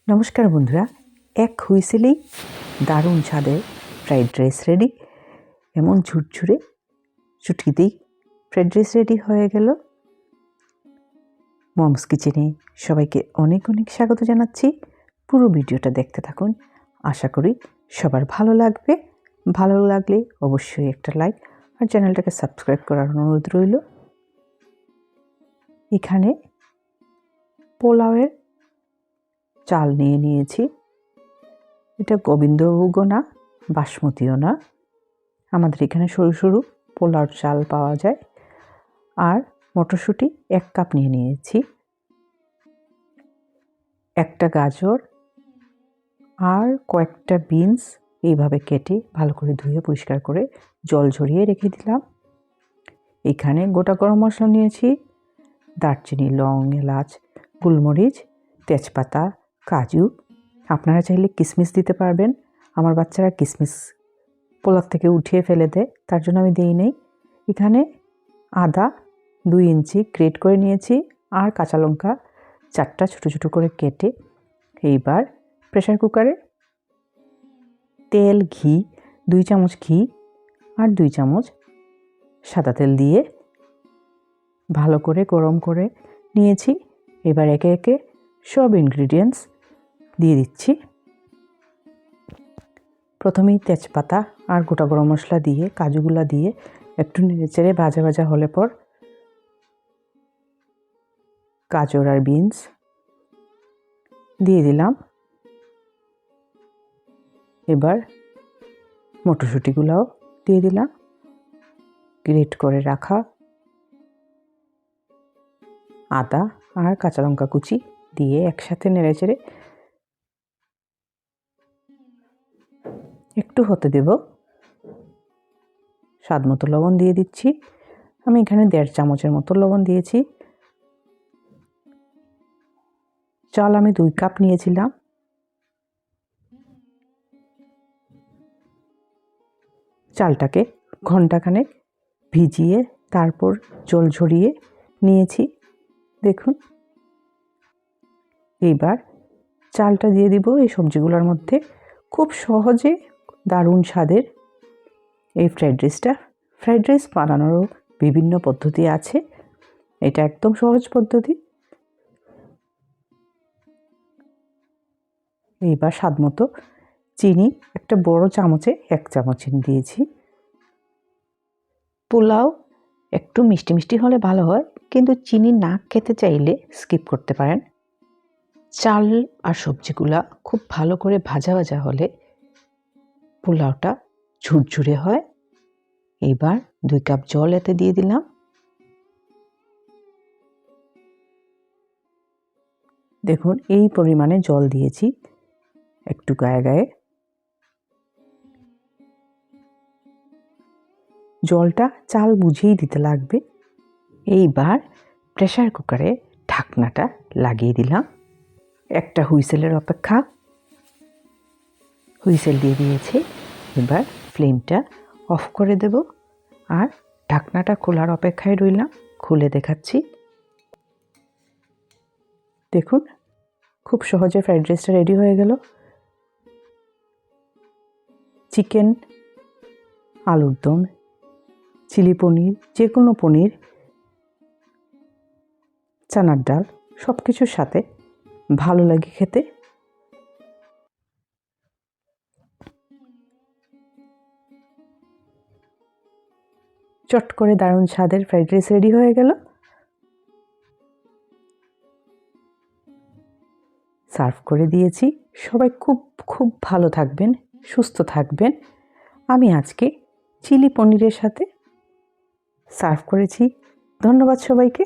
নমস্কার বন্ধুরা, এক হুইসেলেই দারুণ স্বাদের ফ্রাইড রাইস রেডি। এমন ঝুরঝুরে চুটকিতেই ফ্রাইড রাইস রেডি হয়ে গেল। মমস কিচেনে সবাইকে অনেক অনেক স্বাগত জানাচ্ছি। পুরো ভিডিওটা দেখতে থাকুন, আশা করি সবার ভালো লাগবে। ভালো লাগলে অবশ্যই একটা লাইক আর চ্যানেলটাকে সাবস্ক্রাইব করার অনুরোধ রইল। এখানে পোলাওয়ের চাল নিয়েছি। এটা গোবিন্দভোগও না, বাসমতিও না, আমাদের এখানে সরু সরু পোলাওর চাল পাওয়া যায়। আর মটরশুঁটি 1 কাপ নিয়েছি, একটা গাজর আর কয়েকটা বিনস এইভাবে কেটে ভালো করে ধুয়ে পরিষ্কার করে জল ঝরিয়ে রেখে দিলাম। এখানে গোটা গরম মশলা নিয়েছি, দারচিনি, লং, এলাচ, গোলমরিচ, তেজপাতা, কাজু। আপনারা চাইলে কিশমিশ দিতে পারবেন। আমার বাচ্চারা কিশমিশ পোলাও থেকে উঠিয়ে ফেলে দেয়, তার জন্য আমি দিই নেই। এখানে আদা 2 ইঞ্চি গ্রেট করে নিয়েছি আর কাঁচা লঙ্কা 4টা ছোটো ছোটো করে কেটে। এইবার প্রেসার কুকারে তেল, ঘি 2 চামচ ঘি আর 2 চামচ সাদা তেল দিয়ে ভালো করে গরম করে নিয়েছি। এবার একে একে সব ইনগ্রিডিয়েন্টস দিয়ে দিচ্ছি। প্রথমেই তেজপাতা আর গোটা গরম মশলা দিয়ে কাজুগুলা দিয়ে একটু নেড়েচেড়ে ভাজা ভাজা হলে পর গাজর আর বিনস দিয়ে দিলাম। এবার মটরশুঁটিগুলোও দিয়ে দিলাম। গ্রেট করে রাখা আদা আর কাঁচা লঙ্কা কুচি দিয়ে একসাথে নেড়েচেড়ে একটু হতে দেব। স্বাদ মতো লবণ দিয়ে দিচ্ছি। আমি এখানে 1.5 চামচের মতো লবণ দিয়েছি। চাল আমি 2 কাপ নিয়েছিলাম। চালটাকে ঘন্টাখানেক ভিজিয়ে তারপর জল ঝরিয়ে নিয়েছি। দেখুন, এইবার চালটা দিয়ে দিব এই সবজিগুলোর মধ্যে। খুব সহজে দারুণ স্বাদের এই ফ্রাইড রাইসটা। ফ্রাইড রাইস বানানোরও বিভিন্ন পদ্ধতি আছে, এটা একদম সহজ পদ্ধতি। এইবার স্বাদ মতো চিনি, একটা বড় চামচে 1 চামচ চিনি দিয়েছি। পোলাও একটু মিষ্টি মিষ্টি হলে ভালো হয়, কিন্তু চিনি না খেতে চাইলে স্কিপ করতে পারেন। চাল আর সবজিগুলা খুব ভালো করে ভাজা ভাজা হলে পোলাওটা ঝুরঝুরে হয়। এবার 2 কাপ জল এতে দিয়ে দিলাম। দেখুন, এই পরিমাণে জল দিয়েছি, একটু গায়ে গায়ে। জলটা চাল বুঝেই দিতে লাগবে। এইবার প্রেসার কুকারে ঢাকনাটা লাগিয়ে দিলাম। একটা হুইসেলের অপেক্ষা। হুইসেল দিয়ে দিয়েছি। এবার ফ্লেমটা অফ করে দেব আর ঢাকনাটা খোলার অপেক্ষায় রইলাম। খুলে দেখাচ্ছি। দেখুন, খুব সহজে ফ্রাইড রাইসটা রেডি হয়ে গেল। চিকেন, আলুর দম, চিলি পনির, যে কোনো পনির, চানার ডাল সব কিছুর সাথে ভালো লাগে খেতে। চট করে দারুণ স্বাদের ফ্রাইড রাইস রেডি হয়ে গেল। সার্ভ করে দিয়েছি। সবাই খুব খুব ভালো থাকবেন, সুস্থ থাকবেন। আমি আজকে চিলি পনিরের সাথে সার্ভ করেছি। ধন্যবাদ সবাইকে।